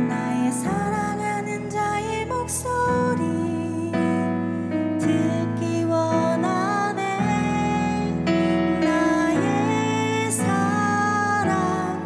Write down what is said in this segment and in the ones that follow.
나의 사랑하는 자의 목소리 듣기 원하네. 나의 사랑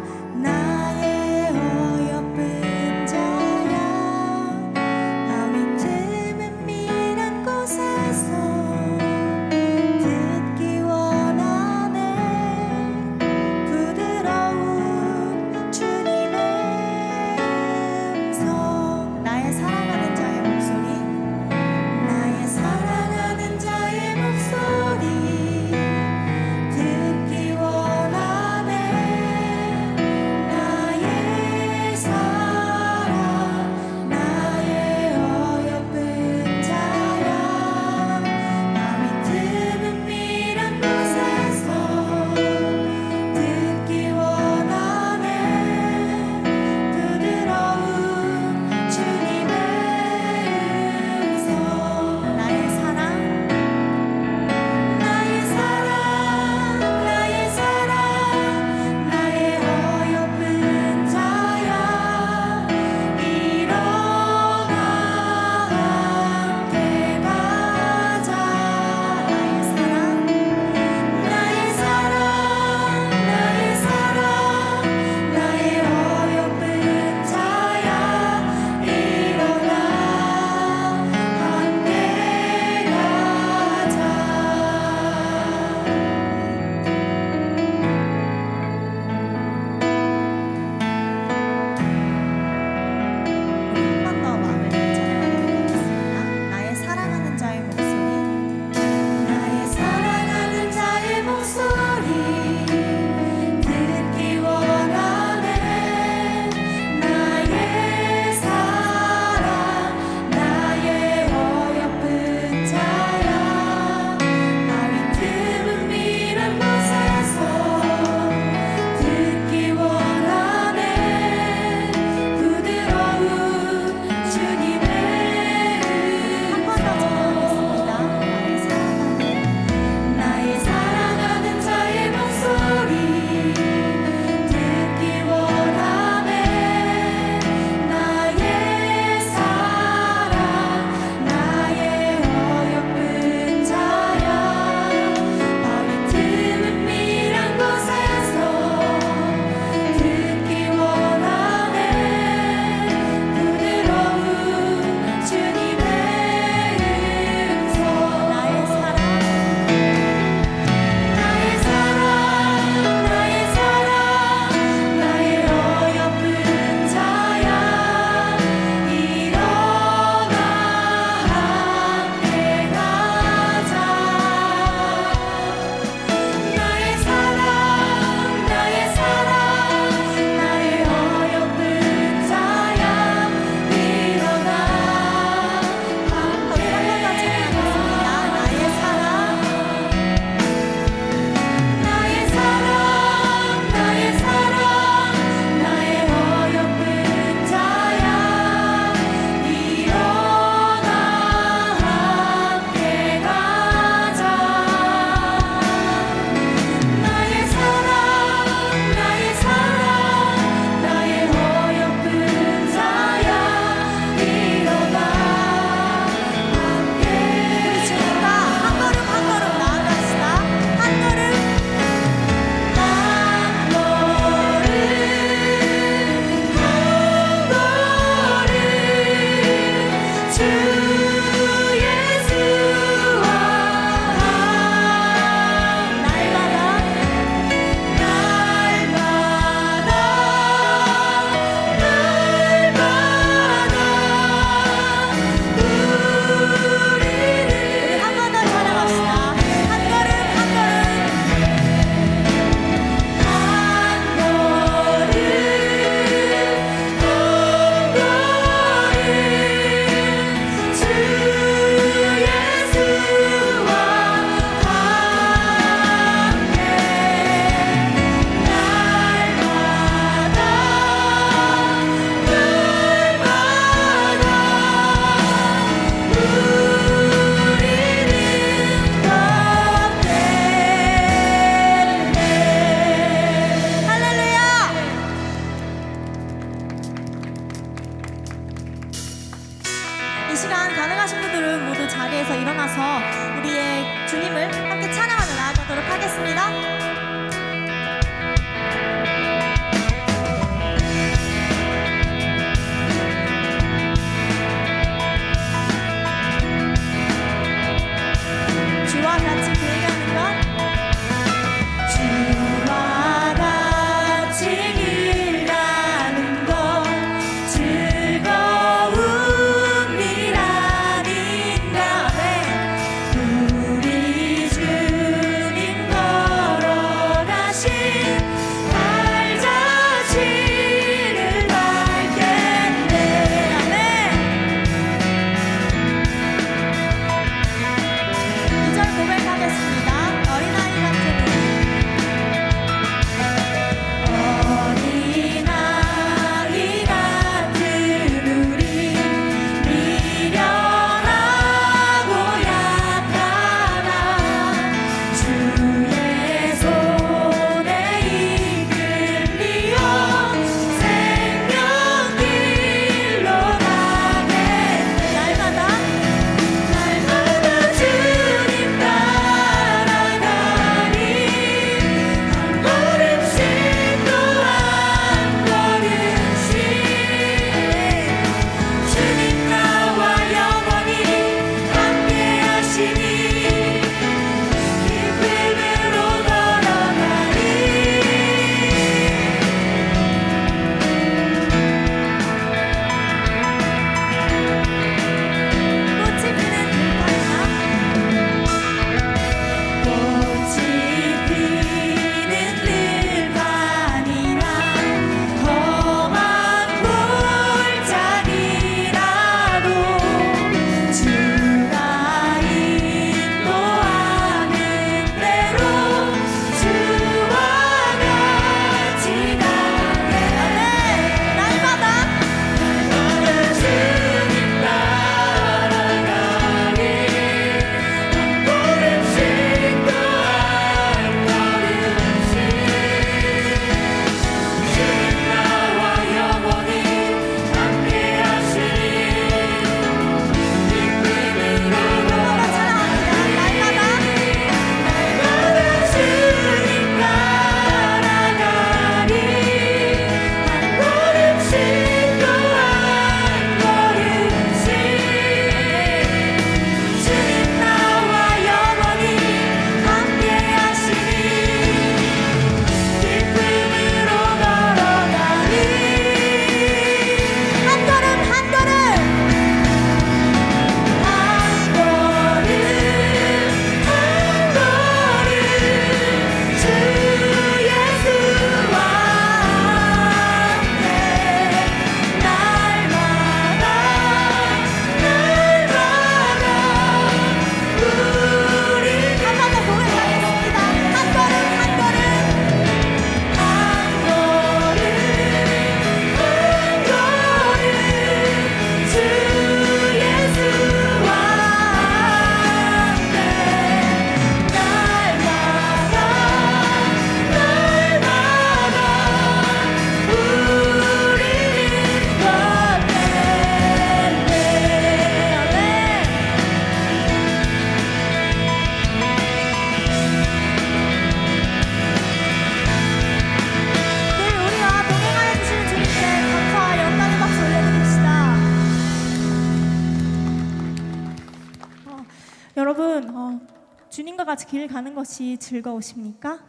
주님과 같이 길 가는 것이 즐거우십니까?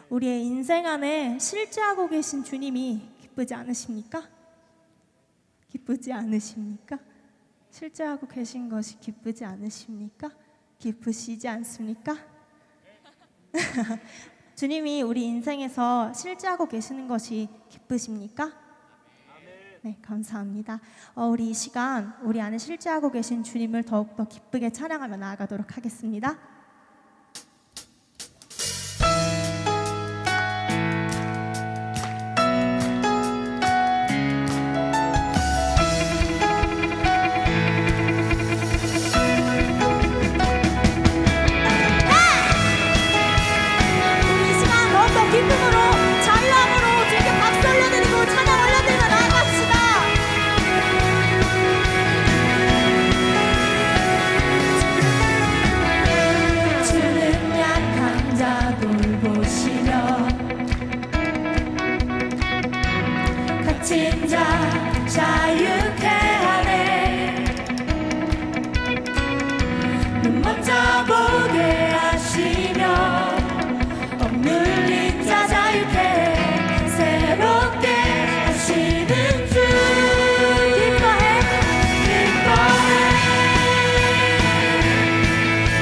우리의 인생 안에 실제하고 계신 주님이 기쁘지 않으십니까? 기쁘지 않으십니까? 실제하고 계신 것이 기쁘지 않으십니까? 기쁘시지 않습니까? 주님이 우리 인생에서 실제하고 계시는 것이 기쁘십니까? 네, 감사합니다. 우리 이 시간 우리 안에 실제하고 계신 주님을 더욱더 기쁘게 찬양하며 나아가도록 하겠습니다. 자유케 하네. 눈먼 자 보게 하시며 억눌린 자 자유케 해. 새롭게 하시는 주 기뻐해 기뻐해.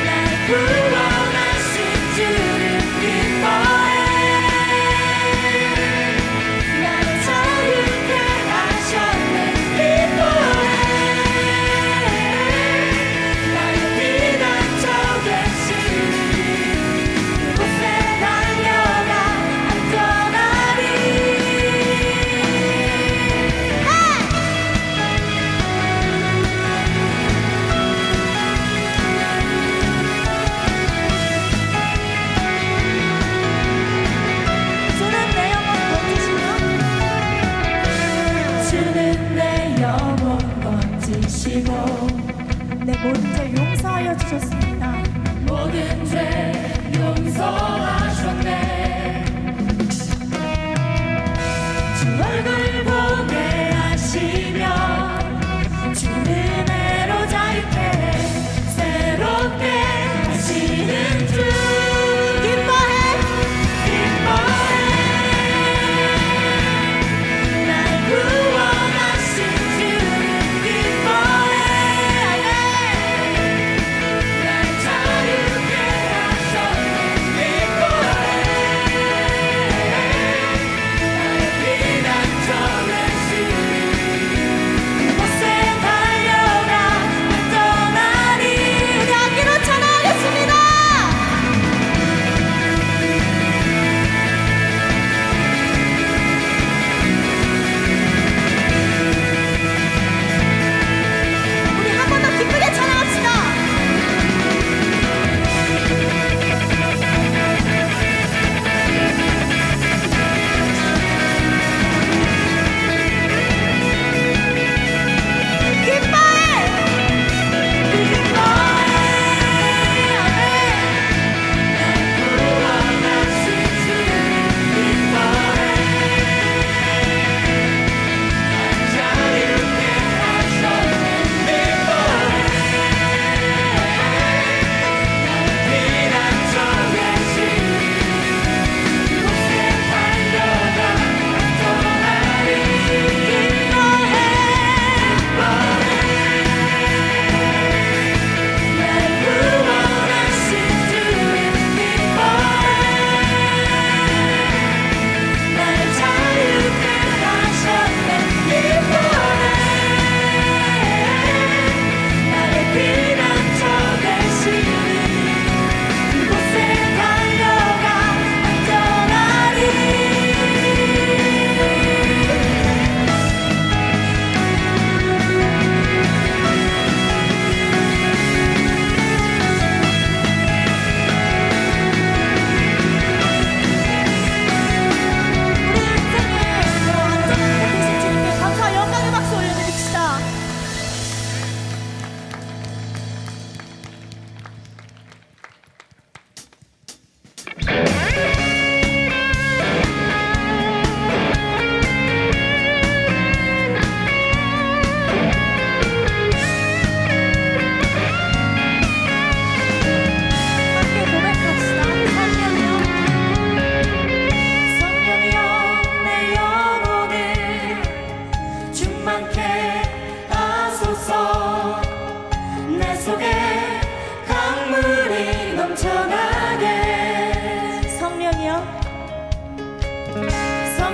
날 구원하신 주를 기뻐해. 나를 자유케 하셨네. 기뻐해. 나를 피난처 계시니 그곳에 달려가 안전하리. 주는 내 영혼 건지시고 내 모든 죄 용서하여 주셨습니다. 모든 죄 용서하셨네. 주 얼굴 보게 하시며 주 은혜로 자유케 해. 새롭게 하시는 주 기뻐해 기뻐해. 날 구원하신 주를 기뻐해. 날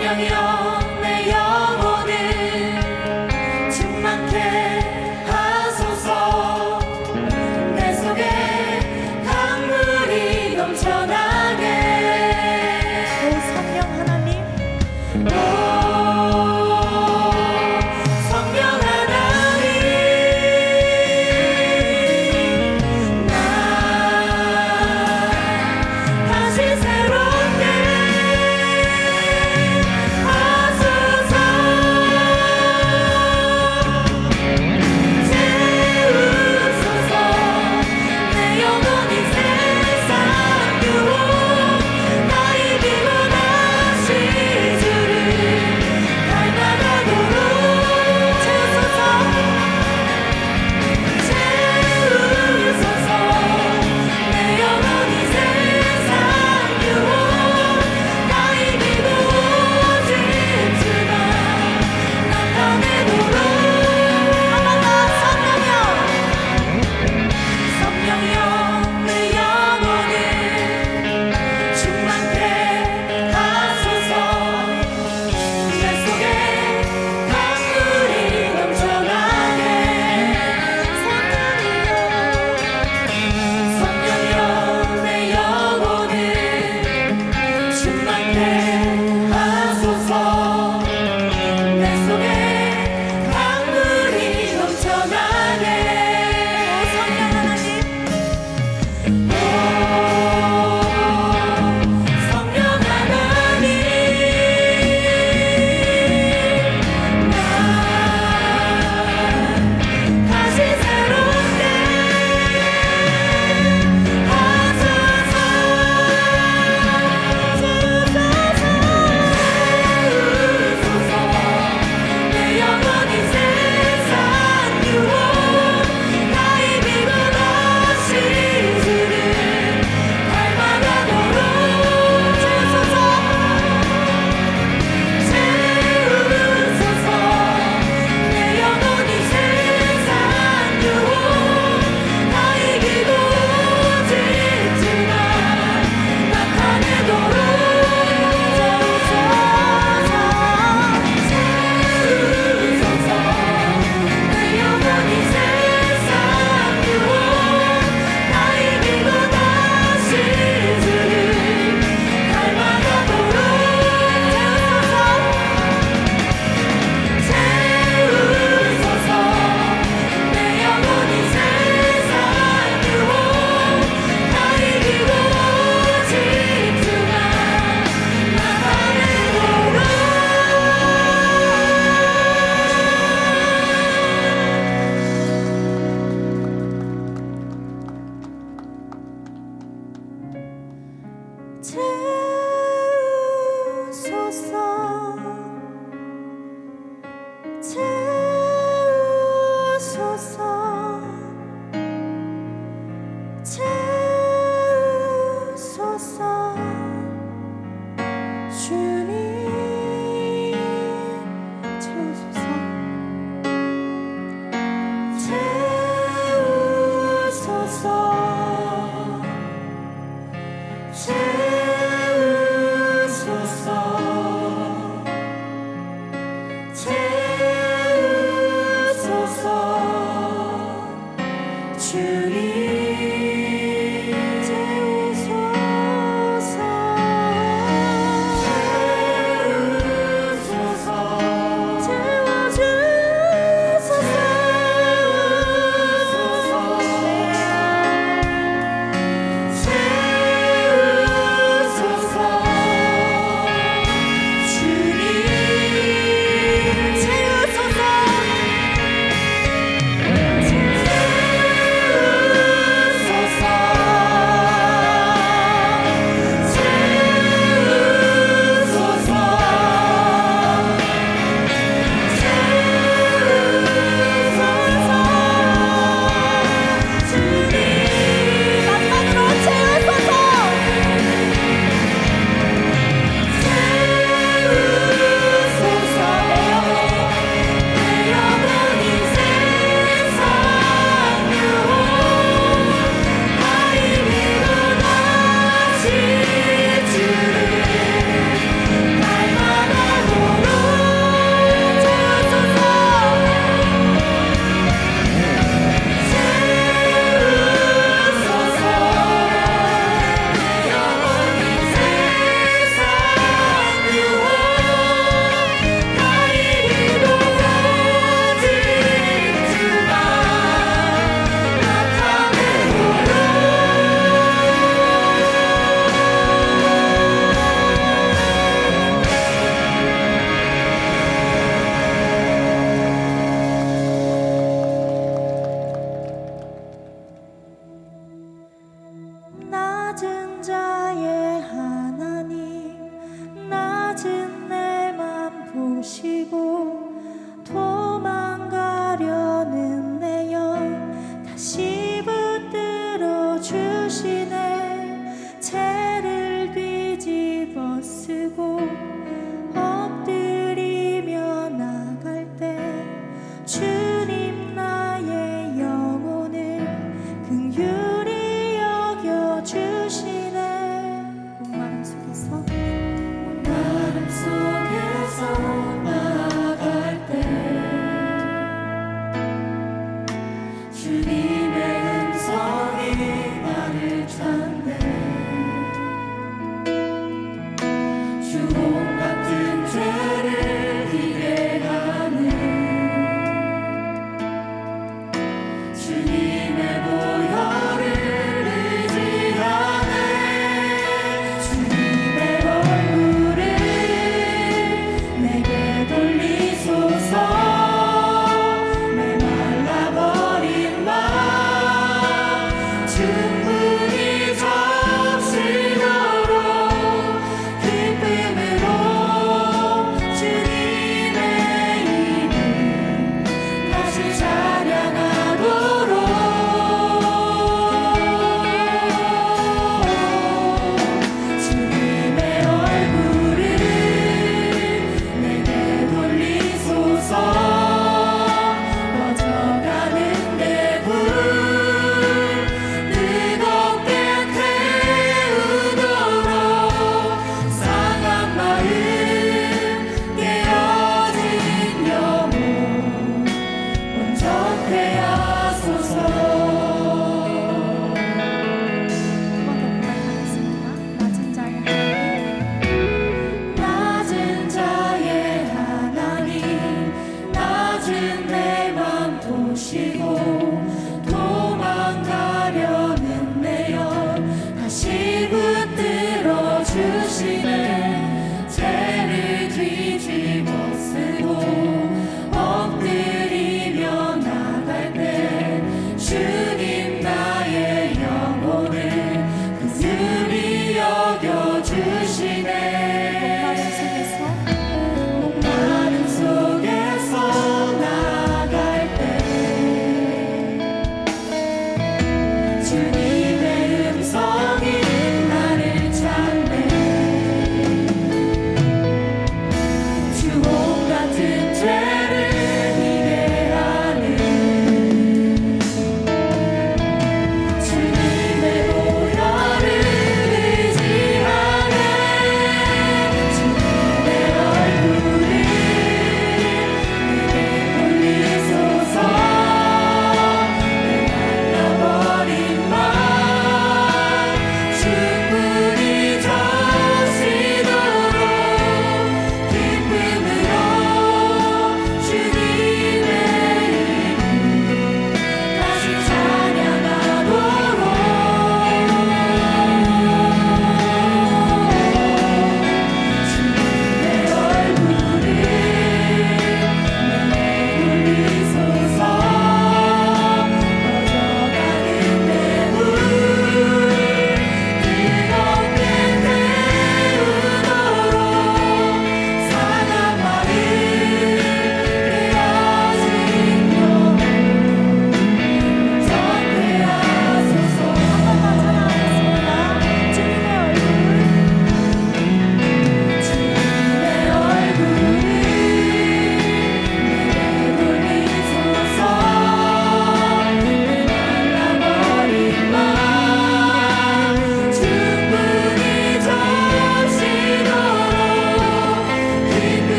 성령이여 내 영혼을 충만케 하소서. 내 속에 강물이 넘쳐나게. 오 성령 하나님, 오 성령 하나님, 날 다시 새롭게 하소서.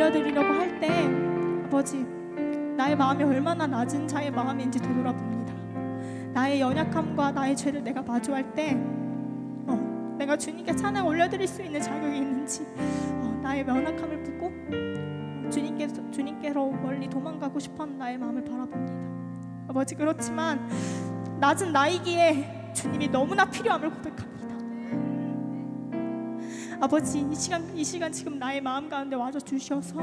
올려드리려고 할 때 아버지, 나의 마음이 얼마나 낮은 자의 마음인지 되돌아봅니다. 나의 연약함과 나의 죄를 내가 마주할 때 내가 주님께 찬양 올려드릴 수 있는 자격이 있는지 나의 연약함을 보고 주님께로 멀리 도망가고 싶어하는 나의 마음을 바라봅니다. 아버지, 그렇지만 낮은 나이기에 주님이 너무나 필요함을 고백합니다. 아버지, 이 시간 지금 나의 마음 가운데 와줘 주셔서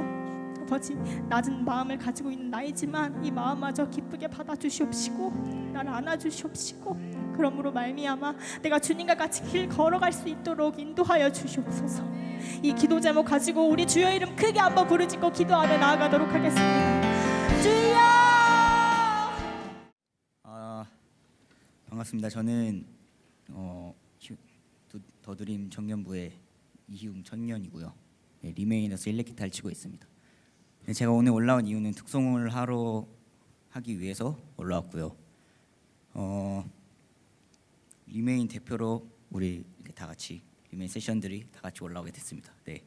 아버지, 낮은 마음을 가지고 있는 나이지만 이 마음마저 기쁘게 받아주시옵시고 나를 안아주시옵시고 그러므로 말미암아 내가 주님과 같이 길 걸어갈 수 있도록 인도하여 주시옵소서. 이 기도 제목 가지고 우리 주여 이름 크게 한번 부르짖고 기도하며 나아가도록 하겠습니다. 주여! 반갑습니다. 저는 더드림 청년부의 이희웅 청년이고요. 네, 리메인에서 일렉기타를 치고 있습니다. 네, 제가 오늘 올라온 이유는 특송을 하기 위해서 올라왔고요. 리메인 대표로 우리 이렇게 다 같이 리메인 세션들이 다 같이 올라오게 됐습니다. 네.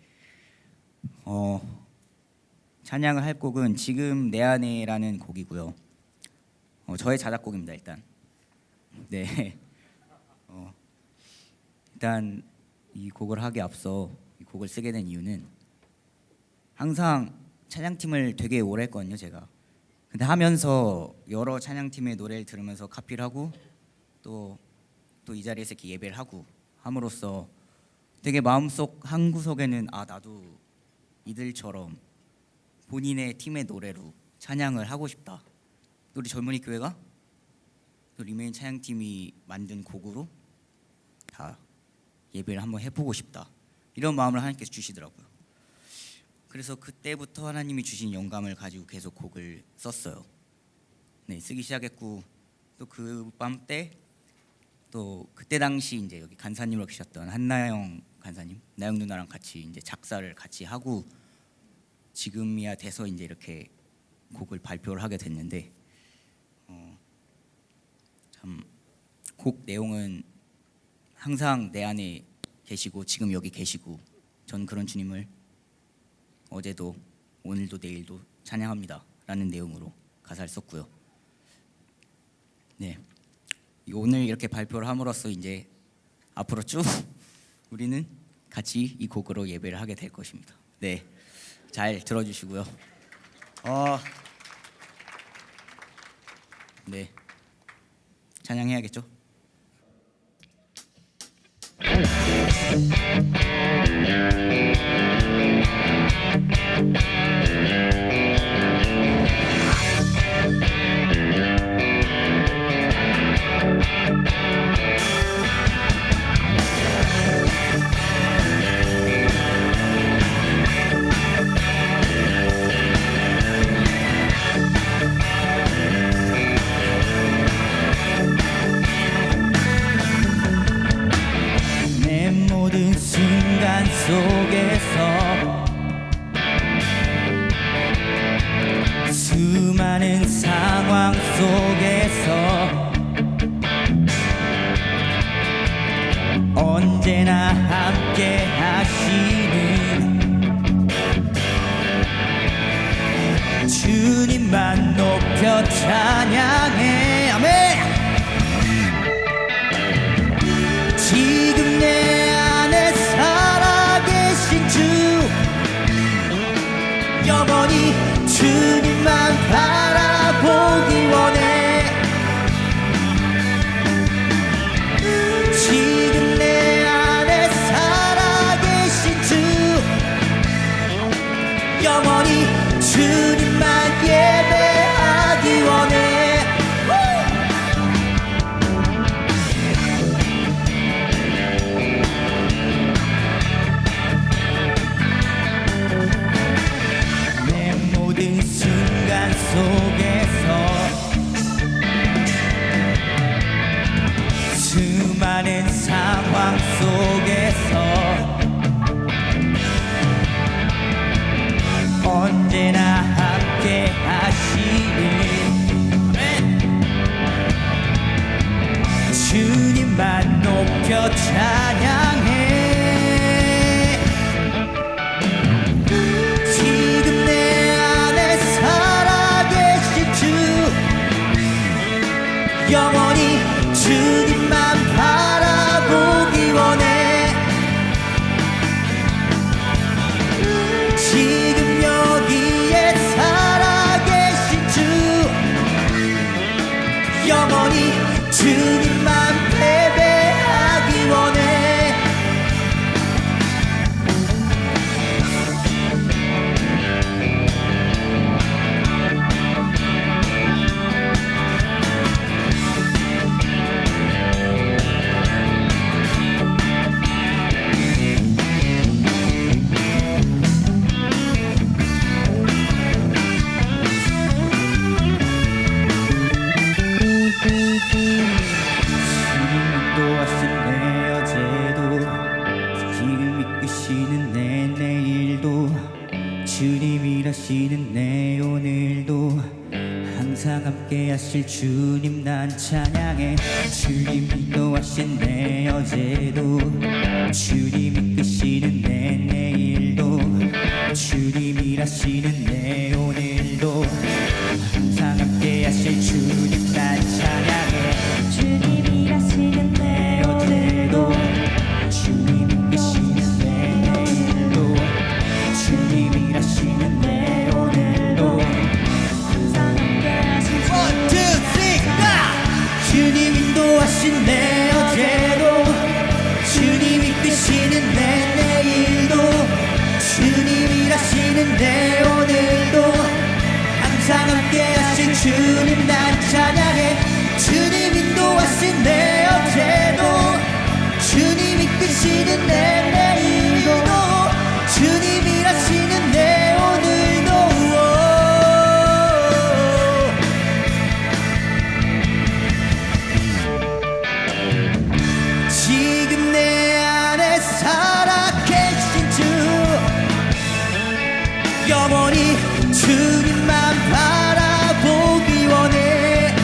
찬양을 할 곡은 지금 내 안에라는 곡이고요. 저의 자작곡입니다. 일단. 네. 일단 이 곡을 하기 앞서 이 곡을 쓰게 된 이유는 항상 찬양팀을 되게 오래 했거든요, 제가. 근데 하면서 여러 찬양팀의 노래를 들으면서 카피를 하고 또 이 자리에서 이렇게 예배를 하고 함으로써 되게 마음속 한 구석에는 나도 이들처럼 본인의 팀의 노래로 찬양을 하고 싶다. 또 우리 젊은이 교회가 또 리메인 찬양팀이 만든 곡으로 다 예배를 한번 해보고 싶다. 이런 마음을 하나님께서 주시더라고요. 그래서 그때부터 하나님이 주신 영감을 가지고 계속 곡을 썼어요. 네, 쓰기 시작했고 또 그 밤 때 또 그때 당시 이제 여기 간사님으로 계셨던 한나영 간사님, 나영 누나랑 같이 이제 작사를 같이 하고 지금이야 돼서 이제 이렇게 곡을 발표를 하게 됐는데 참 곡 내용은 항상 내 안에 계시고 지금 여기 계시고 저는 그런 주님을 어제도 오늘도 내일도 찬양합니다 라는 내용으로 가사를 썼고요. 네, 오늘 이렇게 발표를 함으로써 이제 앞으로 쭉 우리는 같이 이 곡으로 예배를 하게 될 것입니다. 네, 잘 들어주시고요. 네, 찬양해야겠죠? 내 모든 순간 속에서 수많은 상황 속에서 언제나 함께 하시는 주님만 높여 찬양해. 아멘. 지금 내 안에 살아계신 주 영원히 주님만 바라보기 원해. 지금 내 안에 살아계신 주 영원히 주님만 예배하기 원해. 내 모든 순간 속에서 수많은 상황 속에서 언제나 함께 하시는 주님만 높여 찬양해. 지금 영원히 주님만 바라보기 원해. 지금 여기에 살아계신 주, 영원히 주님만 패배하기 원해. 주님이라시는 내 오늘도 항상 함께 하실 주님 난 찬양해. 주님 인도하신 내 어제도 주님 이끄시는 내 내일도 주님이라시는 내 오늘도 항상 함께 하실 주님 난 찬양해. 주님이라시는 내 어제도 주님 이끄시는 내 내일도 주님이라시는 내 오늘도 항상 함께 하실 One, two, three, go! 주님 인도하신 내 어제도 주님 이끄시는 내 내일도 주님이라시는 내 오늘도 항상 함께 하신 주님 난 찬양해. 주님 인도하신 내 어제도 주님 이끄시는 내 내일도 주님이라시는 내 오늘도 지금 내 안에 살아계신 주, 영원히 주님만 바라보기 원해.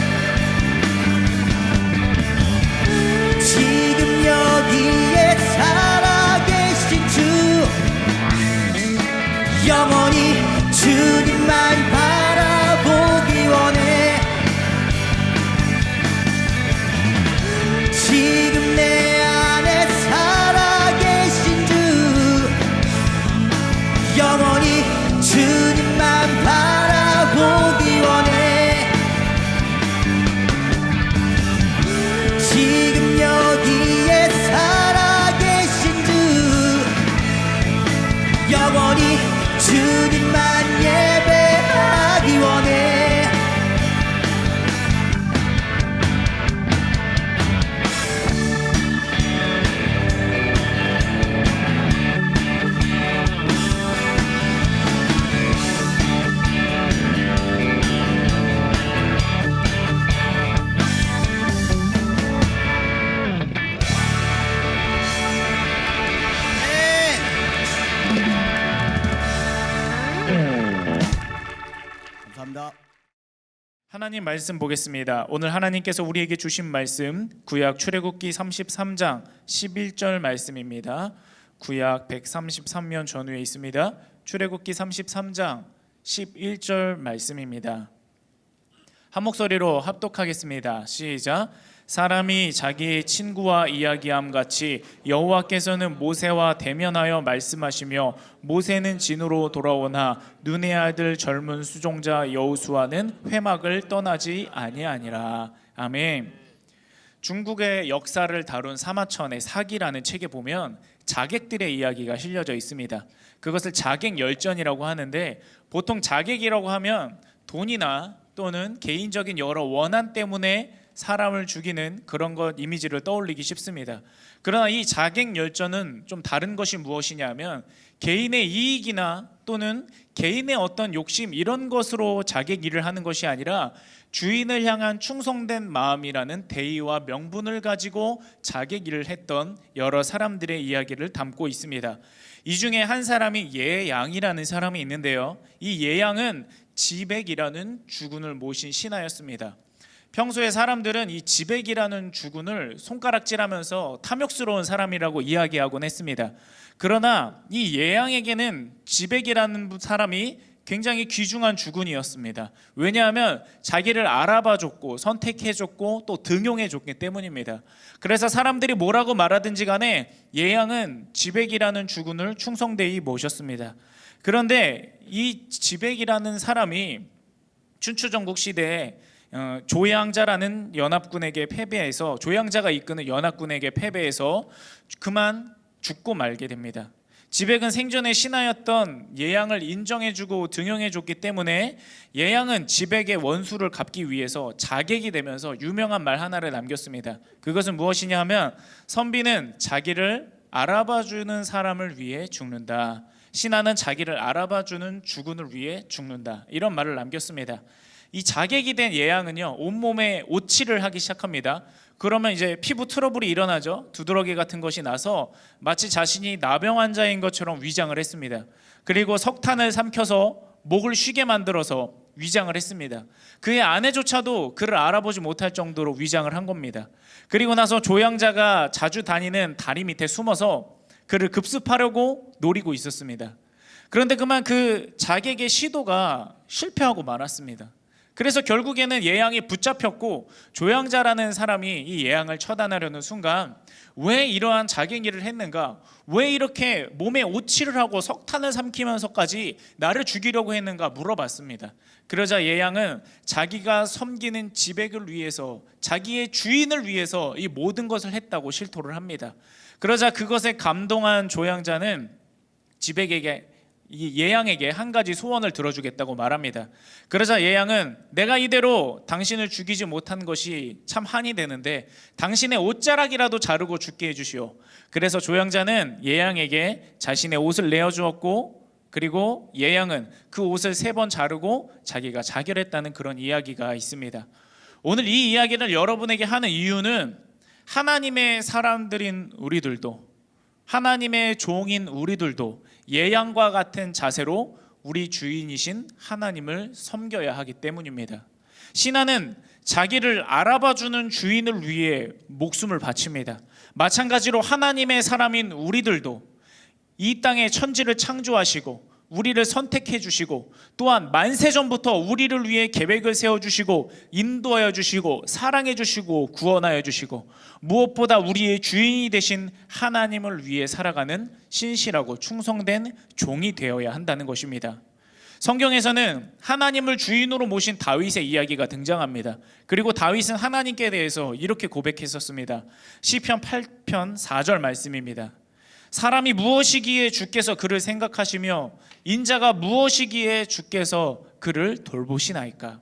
지금 여기에 살아계신 주, 영원히 주님만 바라보기 원해. 지금 내 안에 살아계신 주, 영원히 주님만 바라보기 원해. 지금 여기에 살아계신 주, 영원히 주님만 예배하기 원해. 감사합니다. 하나님 말씀 보겠습니다. 오늘 하나님께서 우리에게 주신 말씀 구약 출애굽기 33장 11절 말씀입니다. 구약 133면 전후에 있습니다. 출애굽기 33장 11절 말씀입니다. 한 목소리로 합독하겠습니다. 시작. 사람이 자기의 친구와 이야기함 같이 여호와께서는 모세와 대면하여 말씀하시며 모세는 진으로 돌아오나 눈의 아들 젊은 수종자 여호수아는 회막을 떠나지 아니하니라. 아멘. 중국의 역사를 다룬 사마천의 사기라는 책에 보면 자객들의 이야기가 실려져 있습니다. 그것을 자객열전이라고 하는데, 보통 자객이라고 하면 돈이나 또는 개인적인 여러 원한 때문에 사람을 죽이는 그런 것 이미지를 떠올리기 쉽습니다. 그러나 이 자객열전은 좀 다른 것이 무엇이냐면 개인의 이익이나 또는 개인의 어떤 욕심 이런 것으로 자객 일을 하는 것이 아니라 주인을 향한 충성된 마음이라는 대의와 명분을 가지고 자객 일을 했던 여러 사람들의 이야기를 담고 있습니다. 이 중에 한 사람이 예양이라는 사람이 있는데요, 이 예양은 지백이라는 주군을 모신 신하였습니다. 평소에 사람들은 이 지백이라는 주군을 손가락질하면서 탐욕스러운 사람이라고 이야기하곤 했습니다. 그러나 이 예양에게는 지백이라는 사람이 굉장히 귀중한 주군이었습니다. 왜냐하면 자기를 알아봐줬고 선택해줬고 또 등용해줬기 때문입니다. 그래서 사람들이 뭐라고 말하든지 간에 예양은 지백이라는 주군을 충성되이 모셨습니다. 그런데 이 지백이라는 사람이 춘추전국 시대에 조양자라는 연합군에게 패배해서, 조양자가 이끄는 연합군에게 패배해서 그만 죽고 말게 됩니다. 지백은 생전에 신하였던 예양을 인정해주고 등용해줬기 때문에 예양은 지백의 원수를 갚기 위해서 자객이 되면서 유명한 말 하나를 남겼습니다. 그것은 무엇이냐 하면, 선비는 자기를 알아봐주는 사람을 위해 죽는다, 신하는 자기를 알아봐주는 주군을 위해 죽는다, 이런 말을 남겼습니다. 이 자객이 된 예양은요, 온몸에 오칠을 하기 시작합니다. 그러면 이제 피부 트러블이 일어나죠. 두드러기 같은 것이 나서 마치 자신이 나병 환자인 것처럼 위장을 했습니다. 그리고 석탄을 삼켜서 목을 쉬게 만들어서 위장을 했습니다. 그의 아내조차도 그를 알아보지 못할 정도로 위장을 한 겁니다. 그리고 나서 조양자가 자주 다니는 다리 밑에 숨어서 그를 급습하려고 노리고 있었습니다. 그런데 그만 그 자객의 시도가 실패하고 말았습니다. 그래서 결국에는 예양이 붙잡혔고, 조양자라는 사람이 이 예양을 처단하려는 순간 왜 이러한 자객일을 했는가, 왜 이렇게 몸에 오칠을 하고 석탄을 삼키면서까지 나를 죽이려고 했는가 물어봤습니다. 그러자 예양은 자기가 섬기는 지백을 위해서, 자기의 주인을 위해서 이 모든 것을 했다고 실토를 합니다. 그러자 그것에 감동한 조양자는 지백에게, 이 예양에게 한 가지 소원을 들어주겠다고 말합니다. 그러자 예양은, 내가 이대로 당신을 죽이지 못한 것이 참 한이 되는데 당신의 옷자락이라도 자르고 죽게 해주시오. 그래서 조양자는 예양에게 자신의 옷을 내어주었고, 그리고 예양은 그 옷을 3번 자르고 자기가 자결했다는 그런 이야기가 있습니다. 오늘 이 이야기를 여러분에게 하는 이유는, 하나님의 사람들인 우리들도, 하나님의 종인 우리들도 예양과 같은 자세로 우리 주인이신 하나님을 섬겨야 하기 때문입니다. 신하는 자기를 알아봐주는 주인을 위해 목숨을 바칩니다. 마찬가지로 하나님의 사람인 우리들도 이 땅에 천지를 창조하시고 우리를 선택해 주시고, 또한 만세전부터 우리를 위해 계획을 세워주시고 인도하여 주시고 사랑해 주시고 구원하여 주시고, 무엇보다 우리의 주인이 되신 하나님을 위해 살아가는 신실하고 충성된 종이 되어야 한다는 것입니다. 성경에서는 하나님을 주인으로 모신 다윗의 이야기가 등장합니다. 그리고 다윗은 하나님께 대해서 이렇게 고백했었습니다. 시편 8편 4절 말씀입니다. 사람이 무엇이기에 주께서 그를 생각하시며 인자가 무엇이기에 주께서 그를 돌보시나이까.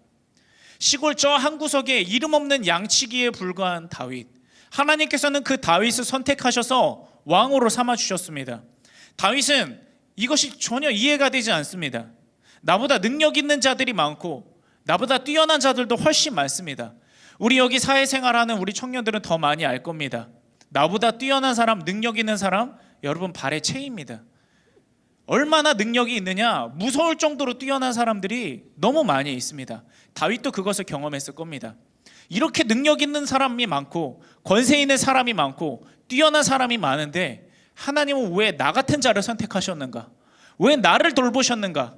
시골 저 한 구석에 이름 없는 양치기에 불과한 다윗, 하나님께서는 그 다윗을 선택하셔서 왕으로 삼아주셨습니다. 다윗은 이것이 전혀 이해가 되지 않습니다. 나보다 능력 있는 자들이 많고 나보다 뛰어난 자들도 훨씬 많습니다. 우리 여기 사회생활하는 우리 청년들은 더 많이 알 겁니다. 나보다 뛰어난 사람, 능력 있는 사람, 여러분 발에 채입니다. 얼마나 능력이 있느냐, 무서울 정도로 뛰어난 사람들이 너무 많이 있습니다. 다윗도 그것을 경험했을 겁니다. 이렇게 능력 있는 사람이 많고 권세 있는 사람이 많고 뛰어난 사람이 많은데 하나님은 왜 나 같은 자를 선택하셨는가? 왜 나를 돌보셨는가?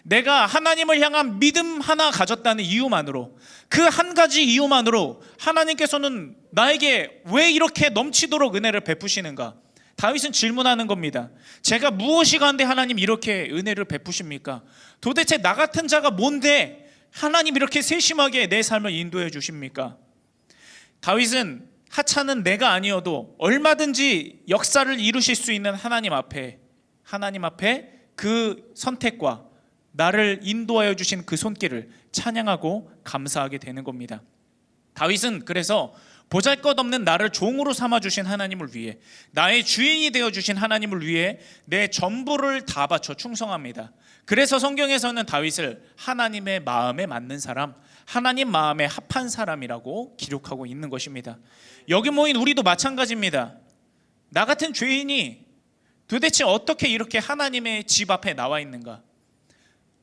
내가 하나님을 향한 믿음 하나 가졌다는 이유만으로, 그 한 가지 이유만으로 하나님께서는 나에게 왜 이렇게 넘치도록 은혜를 베푸시는가? 다윗은 질문하는 겁니다. 제가 무엇이 간데 하나님 이렇게 은혜를 베푸십니까? 도대체 나 같은 자가 뭔데 하나님 이렇게 세심하게 내 삶을 인도해 주십니까? 다윗은 하찮은 내가 아니어도 얼마든지 역사를 이루실 수 있는 하나님 앞에 그 선택과 나를 인도하여 주신 그 손길을 찬양하고 감사하게 되는 겁니다. 다윗은 그래서 보잘것없는 나를 종으로 삼아주신 하나님을 위해, 나의 주인이 되어주신 하나님을 위해 내 전부를 다 바쳐 충성합니다. 그래서 성경에서는 다윗을 하나님의 마음에 맞는 사람, 하나님 마음에 합한 사람이라고 기록하고 있는 것입니다. 여기 모인 우리도 마찬가지입니다. 나 같은 죄인이 도대체 어떻게 이렇게 하나님의 집 앞에 나와 있는가?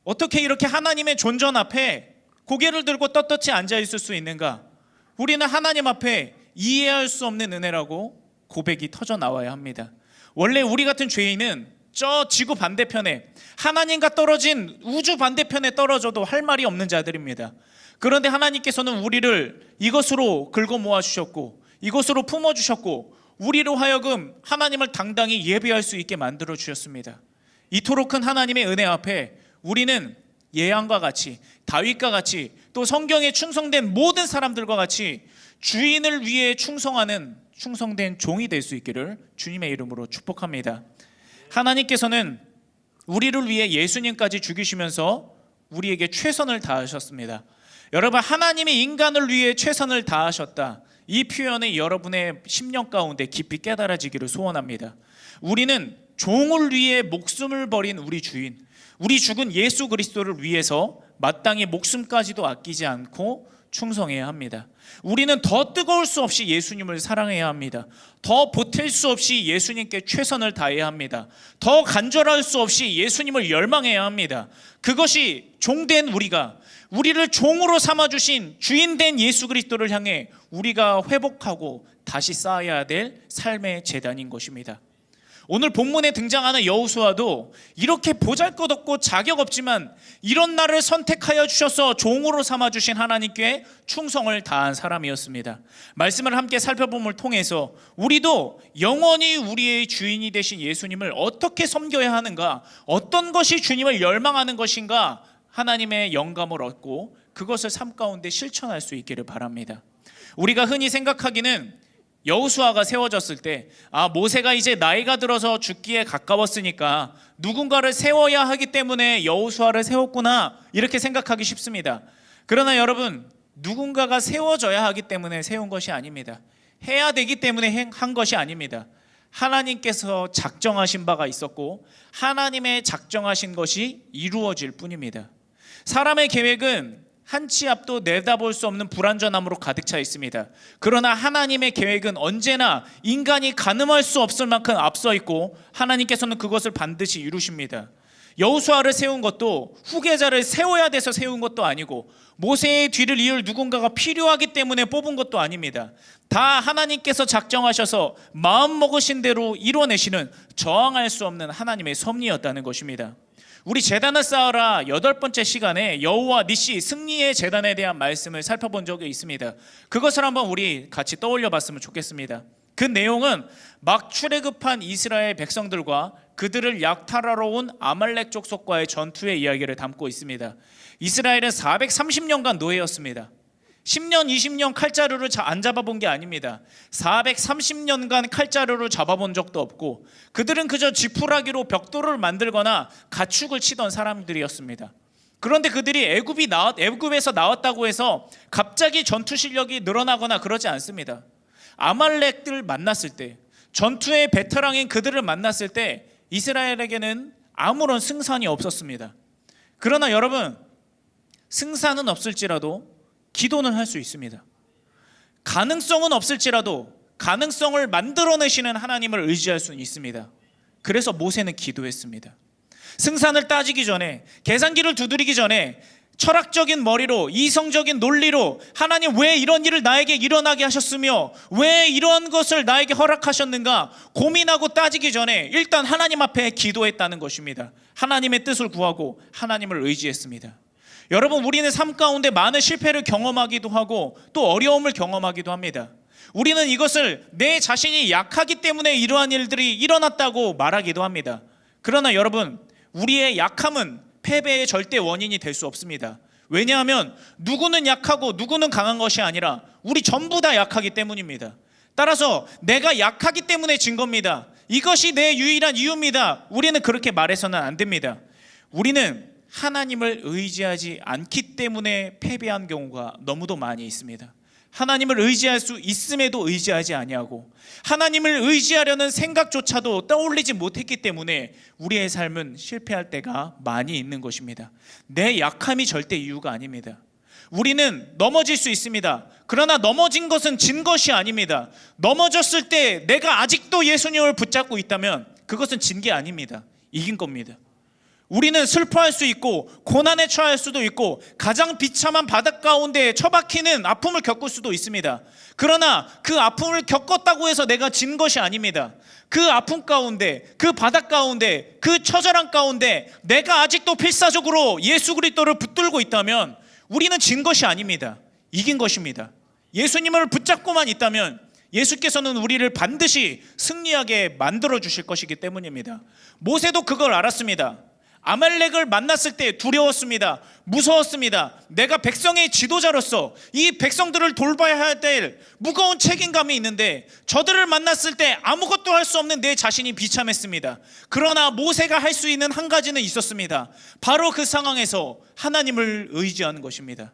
어떻게 이렇게 하나님의 존전 앞에 고개를 들고 떳떳이 앉아 있을 수 있는가? 우리는 하나님 앞에 이해할 수 없는 은혜라고 고백이 터져 나와야 합니다. 원래 우리 같은 죄인은 저 지구 반대편에, 하나님과 떨어진 우주 반대편에 떨어져도 할 말이 없는 자들입니다. 그런데 하나님께서는 우리를 이것으로 긁어 모아 주셨고, 이것으로 품어 주셨고, 우리로 하여금 하나님을 당당히 예배할 수 있게 만들어 주셨습니다. 이토록 큰 하나님의 은혜 앞에 우리는 예양과 같이, 다윗과 같이, 또 성경에 충성된 모든 사람들과 같이 주인을 위해 충성된 종이 될 수 있기를 주님의 이름으로 축복합니다. 하나님께서는 우리를 위해 예수님까지 죽이시면서 우리에게 최선을 다하셨습니다. 여러분, 하나님이 인간을 위해 최선을 다하셨다, 이 표현이 여러분의 심령 가운데 깊이 깨달아지기를 소원합니다. 우리는 종을 위해 목숨을 버린 우리 주인, 우리 죽은 예수 그리스도를 위해서 마땅히 목숨까지도 아끼지 않고 충성해야 합니다. 우리는 더 뜨거울 수 없이 예수님을 사랑해야 합니다. 더 보탤 수 없이 예수님께 최선을 다해야 합니다. 더 간절할 수 없이 예수님을 열망해야 합니다. 그것이 종된 우리를 종으로 삼아주신 주인된 예수 그리스도를 향해 우리가 회복하고 다시 쌓아야 될 삶의 재단인 것입니다. 오늘 본문에 등장하는 여호수아도 이렇게 보잘것없고 자격 없지만 이런 나를 선택하여 주셔서 종으로 삼아주신 하나님께 충성을 다한 사람이었습니다. 말씀을 함께 살펴봄을 통해서 우리도 영원히 우리의 주인이 되신 예수님을 어떻게 섬겨야 하는가, 어떤 것이 주님을 열망하는 것인가, 하나님의 영감을 얻고 그것을 삶 가운데 실천할 수 있기를 바랍니다. 우리가 흔히 생각하기는 여호수아가 세워졌을 때, 모세가 이제 나이가 들어서 죽기에 가까웠으니까 누군가를 세워야 하기 때문에 여호수아를 세웠구나, 이렇게 생각하기 쉽습니다. 그러나 여러분, 누군가가 세워져야 하기 때문에 세운 것이 아닙니다. 해야 되기 때문에 한 것이 아닙니다. 하나님께서 작정하신 바가 있었고 하나님의 작정하신 것이 이루어질 뿐입니다. 사람의 계획은 한 치 앞도 내다볼 수 없는 불완전함으로 가득 차 있습니다. 그러나 하나님의 계획은 언제나 인간이 가늠할 수 없을 만큼 앞서 있고 하나님께서는 그것을 반드시 이루십니다. 여호수아를 세운 것도 후계자를 세워야 돼서 세운 것도 아니고 모세의 뒤를 이을 누군가가 필요하기 때문에 뽑은 것도 아닙니다. 다 하나님께서 작정하셔서 마음 먹으신 대로 이뤄내시는 저항할 수 없는 하나님의 섭리였다는 것입니다. 우리 제단을 쌓아라 8번째 시간에 여호와 니시 승리의 제단에 대한 말씀을 살펴본 적이 있습니다. 그것을 한번 우리 같이 떠올려 봤으면 좋겠습니다. 그 내용은 막 출애굽한 이스라엘 백성들과 그들을 약탈하러 온 아말렉 족속과의 전투의 이야기를 담고 있습니다. 이스라엘은 430년간 노예였습니다. 10년, 20년 칼자루를 안 잡아본 게 아닙니다. 430년간 칼자루를 잡아본 적도 없고 그들은 그저 지푸라기로 벽돌을 만들거나 가축을 치던 사람들이었습니다. 그런데 그들이 애굽에서 나왔다고 해서 갑자기 전투 실력이 늘어나거나 그러지 않습니다. 아말렉들 만났을 때, 전투의 베테랑인 그들을 만났을 때 이스라엘에게는 아무런 승산이 없었습니다. 그러나 여러분, 승산은 없을지라도 기도는 할 수 있습니다. 가능성은 없을지라도 가능성을 만들어내시는 하나님을 의지할 수 있습니다. 그래서 모세는 기도했습니다. 승산을 따지기 전에, 계산기를 두드리기 전에 철학적인 머리로, 이성적인 논리로 하나님 왜 이런 일을 나에게 일어나게 하셨으며 왜 이런 것을 나에게 허락하셨는가 고민하고 따지기 전에 일단 하나님 앞에 기도했다는 것입니다. 하나님의 뜻을 구하고 하나님을 의지했습니다. 여러분, 우리는 삶 가운데 많은 실패를 경험하기도 하고 또 어려움을 경험하기도 합니다. 우리는 이것을 내 자신이 약하기 때문에 이러한 일들이 일어났다고 말하기도 합니다. 그러나 여러분, 우리의 약함은 패배의 절대 원인이 될 수 없습니다. 왜냐하면 누구는 약하고 누구는 강한 것이 아니라 우리 전부 다 약하기 때문입니다. 따라서 내가 약하기 때문에 진 겁니다. 이것이 내 유일한 이유입니다. 우리는 그렇게 말해서는 안 됩니다. 우리는 하나님을 의지하지 않기 때문에 패배한 경우가 너무도 많이 있습니다. 하나님을 의지할 수 있음에도 의지하지 아니하고 하나님을 의지하려는 생각조차도 떠올리지 못했기 때문에 우리의 삶은 실패할 때가 많이 있는 것입니다. 내 약함이 절대 이유가 아닙니다. 우리는 넘어질 수 있습니다. 그러나 넘어진 것은 진 것이 아닙니다. 넘어졌을 때 내가 아직도 예수님을 붙잡고 있다면 그것은 진 게 아닙니다. 이긴 겁니다. 우리는 슬퍼할 수 있고 고난에 처할 수도 있고 가장 비참한 바닥 가운데 처박히는 아픔을 겪을 수도 있습니다. 그러나 그 아픔을 겪었다고 해서 내가 진 것이 아닙니다. 그 아픔 가운데, 그 바닥 가운데, 그 처절한 가운데 내가 아직도 필사적으로 예수 그리스도를 붙들고 있다면 우리는 진 것이 아닙니다. 이긴 것입니다. 예수님을 붙잡고만 있다면 예수께서는 우리를 반드시 승리하게 만들어 주실 것이기 때문입니다. 모세도 그걸 알았습니다. 아말렉을 만났을 때 두려웠습니다. 무서웠습니다. 내가 백성의 지도자로서 이 백성들을 돌봐야 될 무거운 책임감이 있는데 저들을 만났을 때 아무것도 할 수 없는 내 자신이 비참했습니다. 그러나 모세가 할 수 있는 한 가지는 있었습니다. 바로 그 상황에서 하나님을 의지하는 것입니다.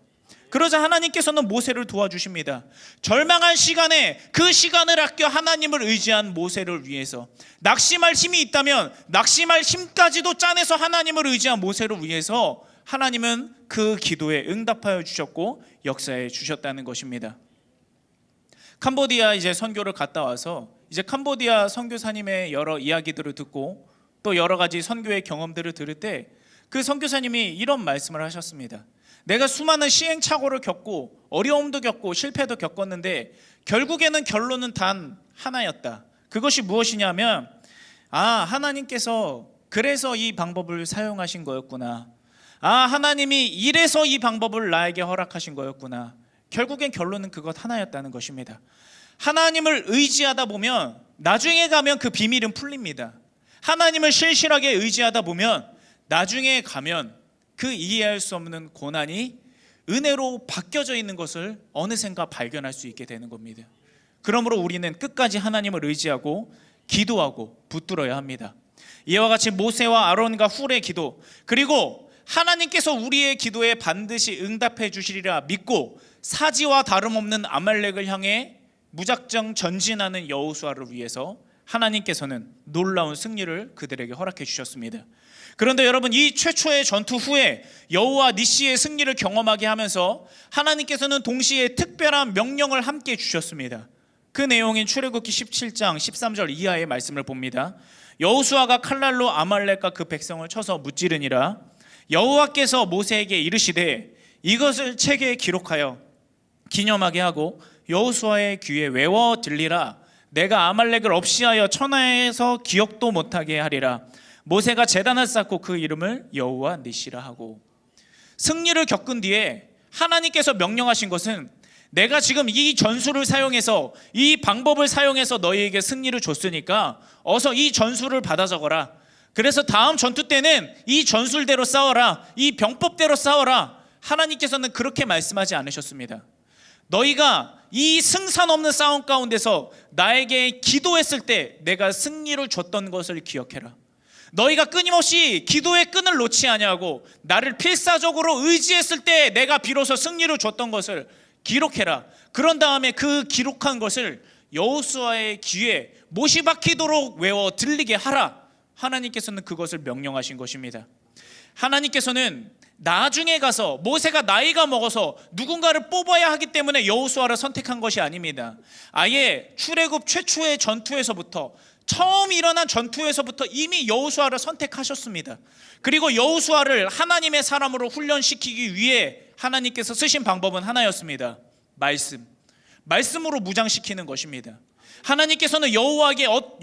그러자 하나님께서는 모세를 도와주십니다. 절망한 시간에 그 시간을 아껴 하나님을 의지한 모세를 위해서, 낙심할 힘이 있다면 낙심할 힘까지도 짜내서 하나님을 의지한 모세를 위해서 하나님은 그 기도에 응답하여 주셨고 역사해 주셨다는 것입니다. 캄보디아 이제 선교를 갔다 와서 이제 캄보디아 선교사님의 여러 이야기들을 듣고 또 여러 가지 선교의 경험들을 들을 때 그 선교사님이 이런 말씀을 하셨습니다. 내가 수많은 시행착오를 겪고 어려움도 겪고 실패도 겪었는데 결국에는 결론은 단 하나였다. 그것이 무엇이냐면 하나님께서 그래서 이 방법을 사용하신 거였구나. 하나님이 이래서 이 방법을 나에게 허락하신 거였구나. 결국엔 결론은 그것 하나였다는 것입니다. 하나님을 의지하다 보면 나중에 가면 그 비밀은 풀립니다. 하나님을 실실하게 의지하다 보면 나중에 가면 그 이해할 수 없는 고난이 은혜로 바뀌어져 있는 것을 어느샌가 발견할 수 있게 되는 겁니다. 그러므로 우리는 끝까지 하나님을 의지하고 기도하고 붙들어야 합니다. 이와 같이 모세와 아론과 훌의 기도, 그리고 하나님께서 우리의 기도에 반드시 응답해 주시리라 믿고 사지와 다름없는 아말렉을 향해 무작정 전진하는 여호수아를 위해서 하나님께서는 놀라운 승리를 그들에게 허락해 주셨습니다. 그런데 여러분, 이 최초의 전투 후에 여호와 니시의 승리를 경험하게 하면서 하나님께서는 동시에 특별한 명령을 함께 주셨습니다. 그 내용인 출애굽기 17장 13절 이하의 말씀을 봅니다. 여호수아가 칼날로 아말렉과 그 백성을 쳐서 무찌르니라. 여호와께서 모세에게 이르시되 이것을 책에 기록하여 기념하게 하고 여호수아의 귀에 외워 들리라. 내가 아말렉을 없이하여 천하에서 기억도 못하게 하리라. 모세가 제단을 쌓고 그 이름을 여호와 니시라 하고. 승리를 겪은 뒤에 하나님께서 명령하신 것은 내가 지금 이 전술을 사용해서 이 방법을 사용해서 너희에게 승리를 줬으니까 어서 이 전술을 받아 적어라. 그래서 다음 전투 때는 이 전술대로 싸워라. 이 병법대로 싸워라. 하나님께서는 그렇게 말씀하지 않으셨습니다. 너희가 이 승산 없는 싸움 가운데서 나에게 기도했을 때 내가 승리를 줬던 것을 기억해라. 너희가 끊임없이 기도의 끈을 놓지 아니하고 나를 필사적으로 의지했을 때 내가 비로소 승리를 줬던 것을 기록해라. 그런 다음에 그 기록한 것을 여호수아의 귀에 못이 박히도록 외워 들리게 하라. 하나님께서는 그것을 명령하신 것입니다. 하나님께서는 나중에 가서 모세가 나이가 먹어서 누군가를 뽑아야 하기 때문에 여호수아를 선택한 것이 아닙니다. 아예 출애굽 최초의 전투에서부터, 처음 일어난 전투에서부터 이미 여호수아를 선택하셨습니다. 그리고 여호수아를 하나님의 사람으로 훈련시키기 위해 하나님께서 쓰신 방법은 하나였습니다. 말씀으로 무장시키는 것입니다. 하나님께서는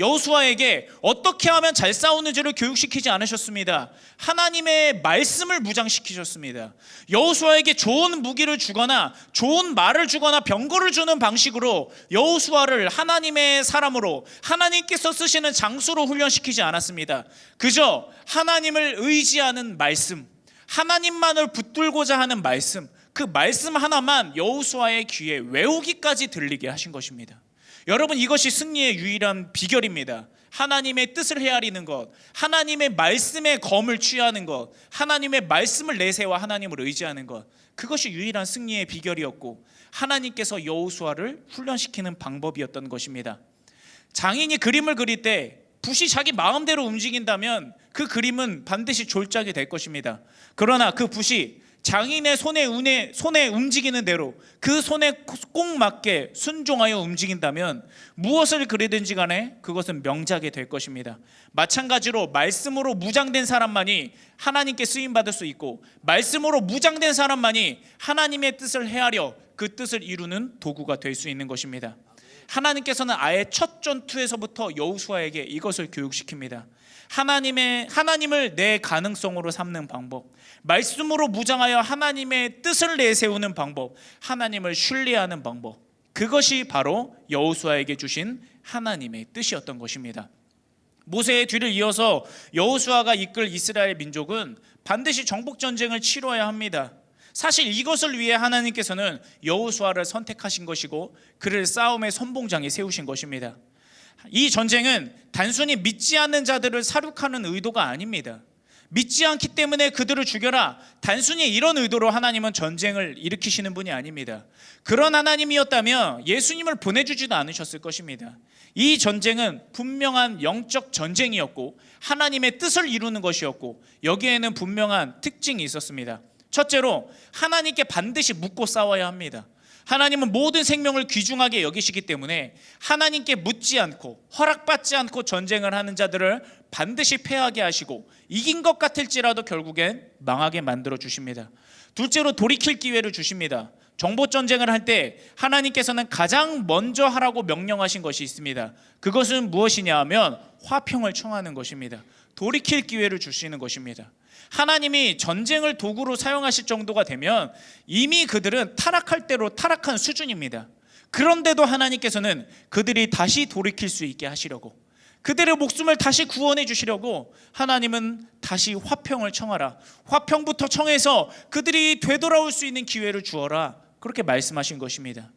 여호수아에게 어떻게 하면 잘 싸우는지를 교육시키지 않으셨습니다. 하나님의 말씀을 무장시키셨습니다. 여호수아에게 좋은 무기를 주거나 좋은 말을 주거나 병거를 주는 방식으로 여호수아를 하나님의 사람으로, 하나님께서 쓰시는 장수로 훈련시키지 않았습니다. 그저 하나님을 의지하는 말씀, 하나님만을 붙들고자 하는 말씀, 그 말씀 하나만 여호수아의 귀에 외우기까지 들리게 하신 것입니다. 여러분, 이것이 승리의 유일한 비결입니다. 하나님의 뜻을 헤아리는 것, 하나님의 말씀의 검을 취하는 것, 하나님의 말씀을 내세워 하나님을 의지하는 것, 그것이 유일한 승리의 비결이었고 하나님께서 여호수아를 훈련시키는 방법이었던 것입니다. 장인이 그림을 그릴 때 붓이 자기 마음대로 움직인다면 그 그림은 반드시 졸작이 될 것입니다. 그러나 그 붓이 장인의 손에 움직이는 대로 그 손에 꼭 맞게 순종하여 움직인다면 무엇을 그리든지 간에 그것은 명작이 될 것입니다. 마찬가지로 말씀으로 무장된 사람만이 하나님께 쓰임받을 수 있고, 말씀으로 무장된 사람만이 하나님의 뜻을 헤아려 그 뜻을 이루는 도구가 될 수 있는 것입니다. 하나님께서는 아예 첫 전투에서부터 여호수아에게 이것을 교육시킵니다. 하나님을 내 가능성으로 삼는 방법, 말씀으로 무장하여 하나님의 뜻을 내세우는 방법, 하나님을 신뢰하는 방법, 그것이 바로 여호수아에게 주신 하나님의 뜻이었던 것입니다. 모세의 뒤를 이어서 여호수아가 이끌 이스라엘 민족은 반드시 정복 전쟁을 치러야 합니다. 사실 이것을 위해 하나님께서는 여호수아를 선택하신 것이고 그를 싸움의 선봉장에 세우신 것입니다. 이 전쟁은 단순히 믿지 않는 자들을 사륙하는 의도가 아닙니다. 믿지 않기 때문에 그들을 죽여라, 단순히 이런 의도로 하나님은 전쟁을 일으키시는 분이 아닙니다. 그런 하나님이었다면 예수님을 보내주지도 않으셨을 것입니다. 이 전쟁은 분명한 영적 전쟁이었고 하나님의 뜻을 이루는 것이었고, 여기에는 분명한 특징이 있었습니다. 첫째로, 하나님께 반드시 묻고 싸워야 합니다. 하나님은 모든 생명을 귀중하게 여기시기 때문에 하나님께 묻지 않고 허락받지 않고 전쟁을 하는 자들을 반드시 패하게 하시고, 이긴 것 같을지라도 결국엔 망하게 만들어 주십니다. 둘째로, 돌이킬 기회를 주십니다. 정보 전쟁을 할 때 하나님께서는 가장 먼저 하라고 명령하신 것이 있습니다. 그것은 무엇이냐 하면 화평을 청하는 것입니다. 돌이킬 기회를 주시는 것입니다. 하나님이 전쟁을 도구로 사용하실 정도가 되면 이미 그들은 타락할 대로 타락한 수준입니다. 그런데도 하나님께서는 그들이 다시 돌이킬 수 있게 하시려고, 그들의 목숨을 다시 구원해 주시려고 하나님은 다시 화평을 청하라, 화평부터 청해서 그들이 되돌아올 수 있는 기회를 주어라, 그렇게 말씀하신 것입니다.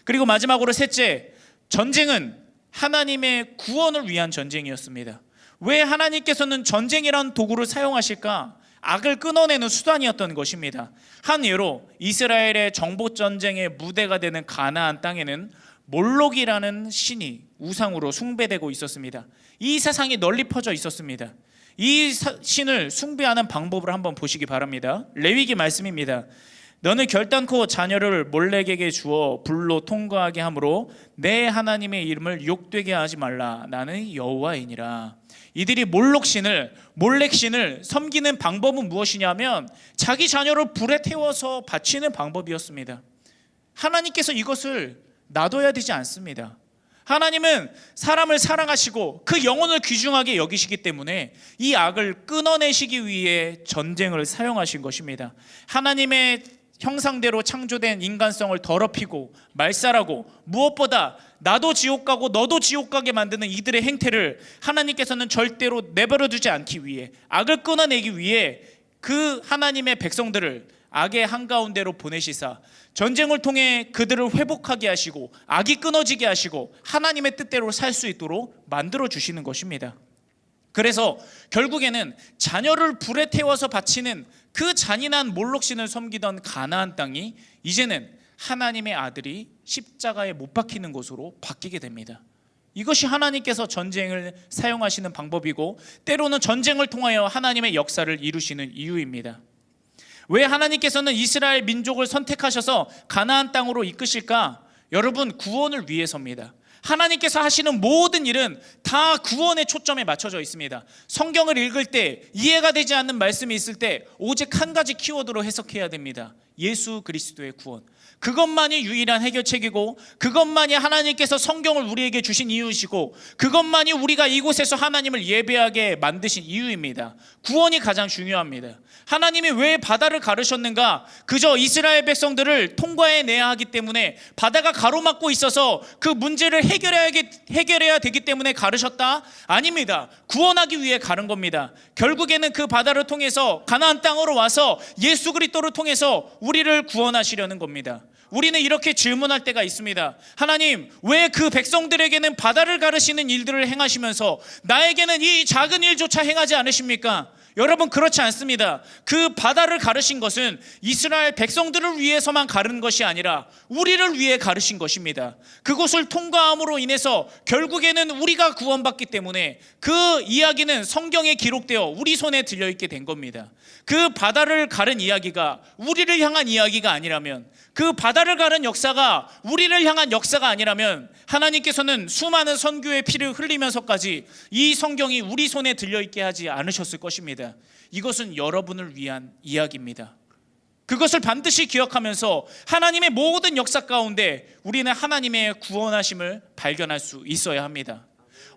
그리고 마지막으로 셋째, 전쟁은 하나님의 구원을 위한 전쟁이었습니다. 왜 하나님께서는 전쟁이라는 도구를 사용하실까? 악을 끊어내는 수단이었던 것입니다. 한 예로 이스라엘의 정복 전쟁의 무대가 되는 가나안 땅에는 몰록이라는 신이 우상으로 숭배되고 있었습니다. 이 세상에 널리 퍼져 있었습니다. 이 신을 숭배하는 방법을 한번 보시기 바랍니다. 레위기 말씀입니다. 너는 결단코 자녀를 몰렉에게 주어 불로 통과하게 하므로 내 하나님의 이름을 욕되게 하지 말라. 나는 여호와이니라. 이들이 몰렉신을 섬기는 방법은 무엇이냐면 자기 자녀를 불에 태워서 바치는 방법이었습니다. 하나님께서 이것을 놔둬야 되지 않습니다. 하나님은 사람을 사랑하시고 그 영혼을 귀중하게 여기시기 때문에 이 악을 끊어내시기 위해 전쟁을 사용하신 것입니다. 하나님의 형상대로 창조된 인간성을 더럽히고 말살하고, 무엇보다 나도 지옥 가고 너도 지옥 가게 만드는 이들의 행태를 하나님께서는 절대로 내버려 두지 않기 위해, 악을 끊어내기 위해 그 하나님의 백성들을 악의 한가운데로 보내시사 전쟁을 통해 그들을 회복하게 하시고 악이 끊어지게 하시고 하나님의 뜻대로 살 수 있도록 만들어 주시는 것입니다. 그래서 결국에는 자녀를 불에 태워서 바치는 그 잔인한 몰록신을 섬기던 가나안 땅이 이제는 하나님의 아들이 십자가에 못 박히는 곳으로 바뀌게 됩니다. 이것이 하나님께서 전쟁을 사용하시는 방법이고, 때로는 전쟁을 통하여 하나님의 역사를 이루시는 이유입니다. 왜 하나님께서는 이스라엘 민족을 선택하셔서 가나안 땅으로 이끄실까? 여러분, 구원을 위해서입니다. 하나님께서 하시는 모든 일은 다 구원의 초점에 맞춰져 있습니다. 성경을 읽을 때 이해가 되지 않는 말씀이 있을 때 오직 한 가지 키워드로 해석해야 됩니다. 예수 그리스도의 구원. 그것만이 유일한 해결책이고, 그것만이 하나님께서 성경을 우리에게 주신 이유이시고, 그것만이 우리가 이곳에서 하나님을 예배하게 만드신 이유입니다. 구원이 가장 중요합니다. 하나님이 왜 바다를 가르셨는가? 그저 이스라엘 백성들을 통과해내야 하기 때문에, 바다가 가로막고 있어서 그 문제를 해결해야 되기 때문에 가르셨다? 아닙니다. 구원하기 위해 가른 겁니다. 결국에는 그 바다를 통해서 가나안 땅으로 와서 예수 그리스도를 통해서 우리를 구원하시려는 겁니다. 우리는 이렇게 질문할 때가 있습니다. 하나님, 왜 그 백성들에게는 바다를 가르시는 일들을 행하시면서 나에게는 이 작은 일조차 행하지 않으십니까? 여러분, 그렇지 않습니다. 그 바다를 가르신 것은 이스라엘 백성들을 위해서만 가른 것이 아니라 우리를 위해 가르신 것입니다. 그곳을 통과함으로 인해서 결국에는 우리가 구원받기 때문에 그 이야기는 성경에 기록되어 우리 손에 들려있게 된 겁니다. 그 바다를 가른 이야기가 우리를 향한 이야기가 아니라면, 그 바다를 가른 역사가 우리를 향한 역사가 아니라면 하나님께서는 수많은 선교의 피를 흘리면서까지 이 성경이 우리 손에 들려있게 하지 않으셨을 것입니다. 이것은 여러분을 위한 이야기입니다. 그것을 반드시 기억하면서 하나님의 모든 역사 가운데 우리는 하나님의 구원하심을 발견할 수 있어야 합니다.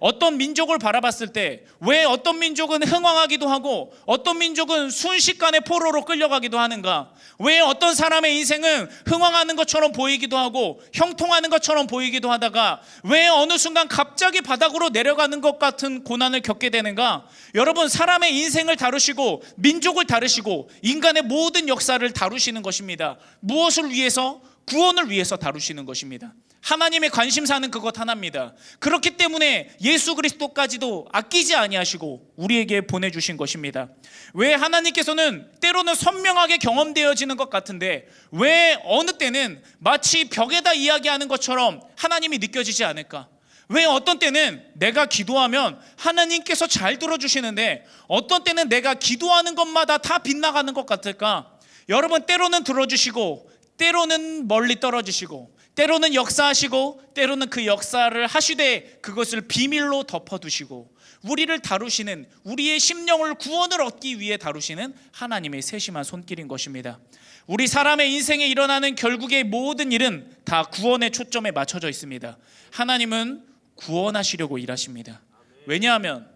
어떤 민족을 바라봤을 때 왜 어떤 민족은 흥왕하기도 하고 어떤 민족은 순식간에 포로로 끌려가기도 하는가? 왜 어떤 사람의 인생은 흥왕하는 것처럼 보이기도 하고 형통하는 것처럼 보이기도 하다가 왜 어느 순간 갑자기 바닥으로 내려가는 것 같은 고난을 겪게 되는가? 여러분, 사람의 인생을 다루시고 민족을 다루시고 인간의 모든 역사를 다루시는 것입니다. 무엇을 위해서? 구원을 위해서 다루시는 것입니다. 하나님의 관심사는 그것 하나입니다. 그렇기 때문에 예수 그리스도까지도 아끼지 아니하시고 우리에게 보내주신 것입니다. 왜 하나님께서는 때로는 선명하게 경험되어지는 것 같은데 왜 어느 때는 마치 벽에다 이야기하는 것처럼 하나님이 느껴지지 않을까? 왜 어떤 때는 내가 기도하면 하나님께서 잘 들어주시는데 어떤 때는 내가 기도하는 것마다 다 빗나가는 것 같을까? 여러분, 때로는 들어주시고 때로는 멀리 떨어지시고 때로는 역사하시고 때로는 그 역사를 하시되 그것을 비밀로 덮어두시고 우리를 다루시는, 우리의 심령을 구원을 얻기 위해 다루시는 하나님의 세심한 손길인 것입니다. 우리 사람의 인생에 일어나는 결국의 모든 일은 다 구원의 초점에 맞춰져 있습니다. 하나님은 구원하시려고 일하십니다. 왜냐하면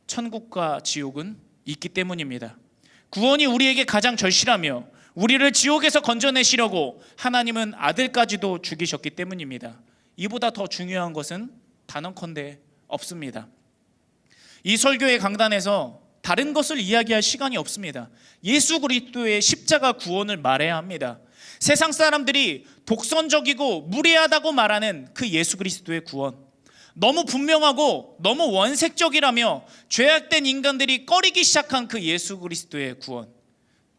천국과 지옥은 있기 때문입니다. 구원이 우리에게 가장 절실하며 우리를 지옥에서 건져내시려고 하나님은 아들까지도 죽이셨기 때문입니다. 이보다 더 중요한 것은 단언컨대 없습니다. 이 설교의 강단에서 다른 것을 이야기할 시간이 없습니다. 예수 그리스도의 십자가 구원을 말해야 합니다. 세상 사람들이 독선적이고 무례하다고 말하는 그 예수 그리스도의 구원, 너무 분명하고 너무 원색적이라며 죄악된 인간들이 꺼리기 시작한 그 예수 그리스도의 구원,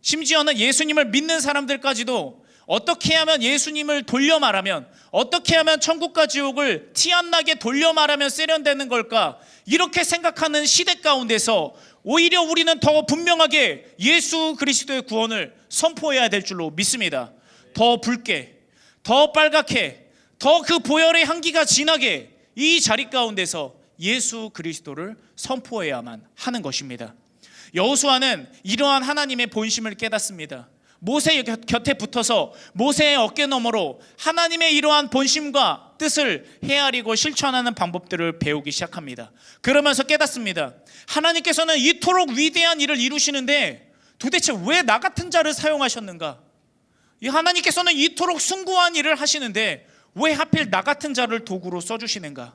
심지어는 예수님을 믿는 사람들까지도 어떻게 하면 예수님을 돌려 말하면, 어떻게 하면 천국과 지옥을 티 안 나게 돌려 말하면 세련되는 걸까? 이렇게 생각하는 시대 가운데서 오히려 우리는 더 분명하게 예수 그리스도의 구원을 선포해야 될 줄로 믿습니다. 더 붉게, 더 빨갛게, 더 그 보혈의 향기가 진하게 이 자리 가운데서 예수 그리스도를 선포해야만 하는 것입니다. 여호수아는 이러한 하나님의 본심을 깨닫습니다. 모세 곁에 붙어서 모세의 어깨 너머로 하나님의 이러한 본심과 뜻을 헤아리고 실천하는 방법들을 배우기 시작합니다. 그러면서 깨닫습니다. 하나님께서는 이토록 위대한 일을 이루시는데 도대체 왜 나 같은 자를 사용하셨는가? 이 하나님께서는 이토록 숭고한 일을 하시는데 왜 하필 나 같은 자를 도구로 써주시는가?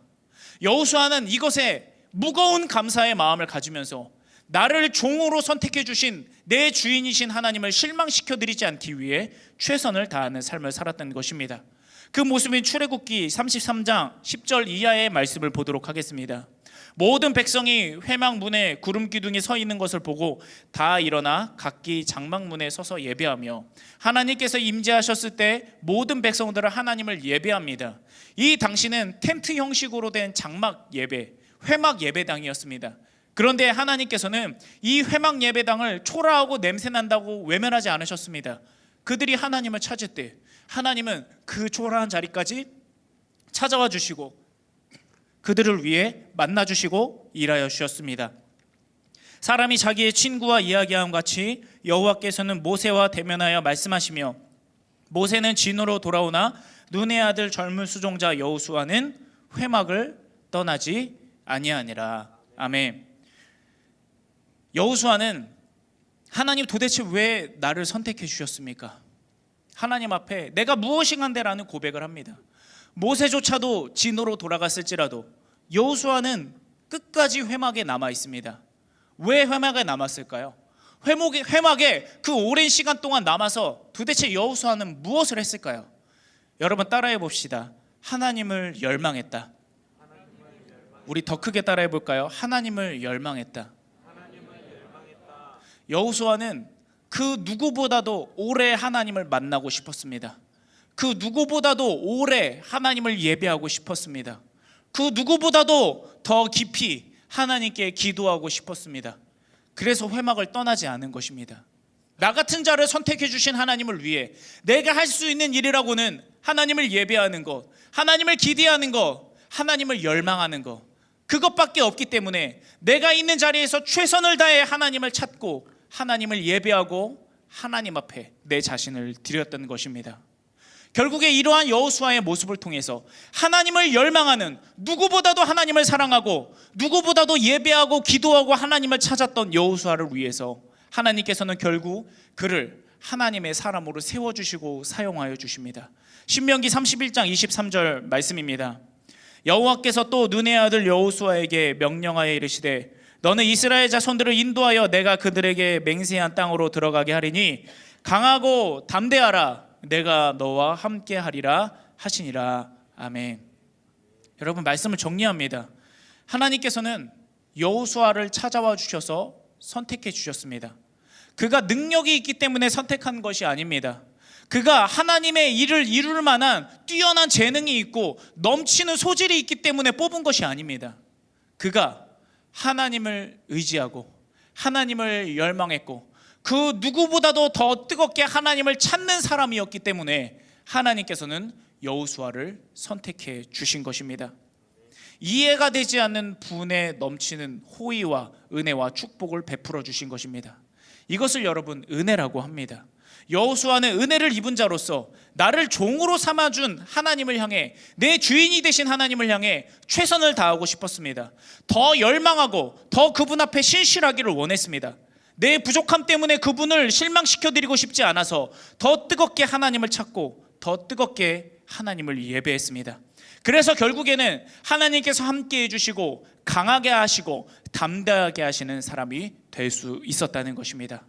여호수아는 이것에 무거운 감사의 마음을 가지면서 나를 종으로 선택해 주신 내 주인이신 하나님을 실망시켜드리지 않기 위해 최선을 다하는 삶을 살았던 것입니다. 그 모습인 출애굽기 33장 10절 이하의 말씀을 보도록 하겠습니다. 모든 백성이 회막문에 구름 기둥이 서 있는 것을 보고 다 일어나 각기 장막문에 서서 예배하며 하나님께서 임재하셨을 때 모든 백성들은 하나님을 예배합니다. 이 당시는 텐트 형식으로 된 장막 예배, 회막 예배당이었습니다. 그런데 하나님께서는 이 회막 예배당을 초라하고 냄새난다고 외면하지 않으셨습니다. 그들이 하나님을 찾을 때 하나님은 그 초라한 자리까지 찾아와 주시고 그들을 위해 만나 주시고 일하여 주셨습니다. 사람이 자기의 친구와 이야기함 같이 여호와께서는 모세와 대면하여 말씀하시며 모세는 진으로 돌아오나 눈의 아들 젊은 수종자 여호수아는 회막을 떠나지 아니하니라. 아멘. 여호수아는 하나님 도대체 왜 나를 선택해 주셨습니까? 하나님 앞에 내가 무엇인가라는 고백을 합니다. 모세조차도 진으로 돌아갔을지라도 여호수아는 끝까지 회막에 남아 있습니다. 왜 회막에 남았을까요? 회막에 그 오랜 시간 동안 남아서 도대체 여호수아는 무엇을 했을까요? 여러분 따라해 봅시다. 하나님을 열망했다. 우리 더 크게 따라해 볼까요? 하나님을 열망했다. 여호수아는 그 누구보다도 오래 하나님을 만나고 싶었습니다. 그 누구보다도 오래 하나님을 예배하고 싶었습니다. 그 누구보다도 더 깊이 하나님께 기도하고 싶었습니다. 그래서 회막을 떠나지 않은 것입니다. 나 같은 자를 선택해 주신 하나님을 위해 내가 할 수 있는 일이라고는 하나님을 예배하는 것, 하나님을 기대하는 것, 하나님을 열망하는 것, 그것밖에 없기 때문에 내가 있는 자리에서 최선을 다해 하나님을 찾고 하나님을 예배하고 하나님 앞에 내 자신을 드렸던 것입니다. 결국에 이러한 여호수아의 모습을 통해서 하나님을 열망하는, 누구보다도 하나님을 사랑하고 누구보다도 예배하고 기도하고 하나님을 찾았던 여호수아를 위해서 하나님께서는 결국 그를 하나님의 사람으로 세워주시고 사용하여 주십니다. 신명기 31장 23절 말씀입니다. 여호와께서 또 눈의 아들 여호수아에게 명령하여 이르시되 너는 이스라엘 자손들을 인도하여 내가 그들에게 맹세한 땅으로 들어가게 하리니 강하고 담대하라, 내가 너와 함께 하리라 하시니라. 아멘. 여러분, 말씀을 정리합니다. 하나님께서는 여호수아를 찾아와 주셔서 선택해 주셨습니다. 그가 능력이 있기 때문에 선택한 것이 아닙니다. 그가 하나님의 일을 이룰 만한 뛰어난 재능이 있고 넘치는 소질이 있기 때문에 뽑은 것이 아닙니다. 그가 하나님을 의지하고 하나님을 열망했고 그 누구보다도 더 뜨겁게 하나님을 찾는 사람이었기 때문에 하나님께서는 여호수아를 선택해 주신 것입니다. 이해가 되지 않는 분에 넘치는 호의와 은혜와 축복을 베풀어 주신 것입니다. 이것을 여러분 은혜라고 합니다. 여호수아는 은혜를 입은 자로서 나를 종으로 삼아준 하나님을 향해, 내 주인이 되신 하나님을 향해 최선을 다하고 싶었습니다. 더 열망하고 더 그분 앞에 신실하기를 원했습니다. 내 부족함 때문에 그분을 실망시켜드리고 싶지 않아서 더 뜨겁게 하나님을 찾고 더 뜨겁게 하나님을 예배했습니다. 그래서 결국에는 하나님께서 함께 해주시고 강하게 하시고 담대하게 하시는 사람이 될 수 있었다는 것입니다.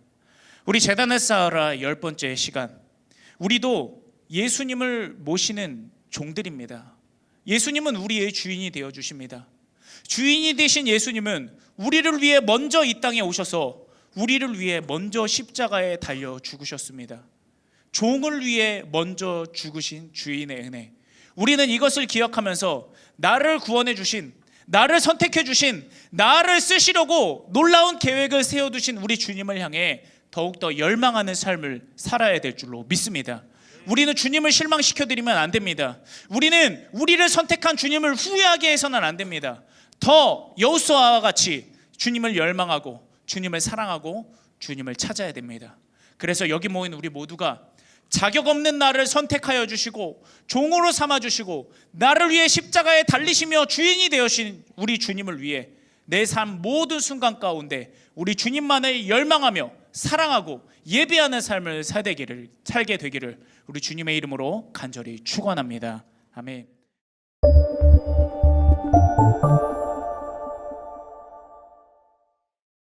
우리 재단을 쌓아라 10번째 시간, 우리도 예수님을 모시는 종들입니다. 예수님은 우리의 주인이 되어 주십니다. 주인이 되신 예수님은 우리를 위해 먼저 이 땅에 오셔서 우리를 위해 먼저 십자가에 달려 죽으셨습니다. 종을 위해 먼저 죽으신 주인의 은혜, 우리는 이것을 기억하면서 나를 구원해 주신, 나를 선택해 주신, 나를 쓰시려고 놀라운 계획을 세워두신 우리 주님을 향해 더욱더 열망하는 삶을 살아야 될 줄로 믿습니다. 우리는 주님을 실망시켜드리면 안 됩니다. 우리는 우리를 선택한 주님을 후회하게 해서는 안 됩니다. 더 여호수아와 같이 주님을 열망하고 주님을 사랑하고 주님을 찾아야 됩니다. 그래서 여기 모인 우리 모두가 자격 없는 나를 선택하여 주시고 종으로 삼아 주시고 나를 위해 십자가에 달리시며 주인이 되어신 우리 주님을 위해 내 삶 모든 순간 가운데 우리 주님만을 열망하며 사랑하고 예배하는 삶을 살게 되기를 우리 주님의 이름으로 간절히 축원합니다. 아멘.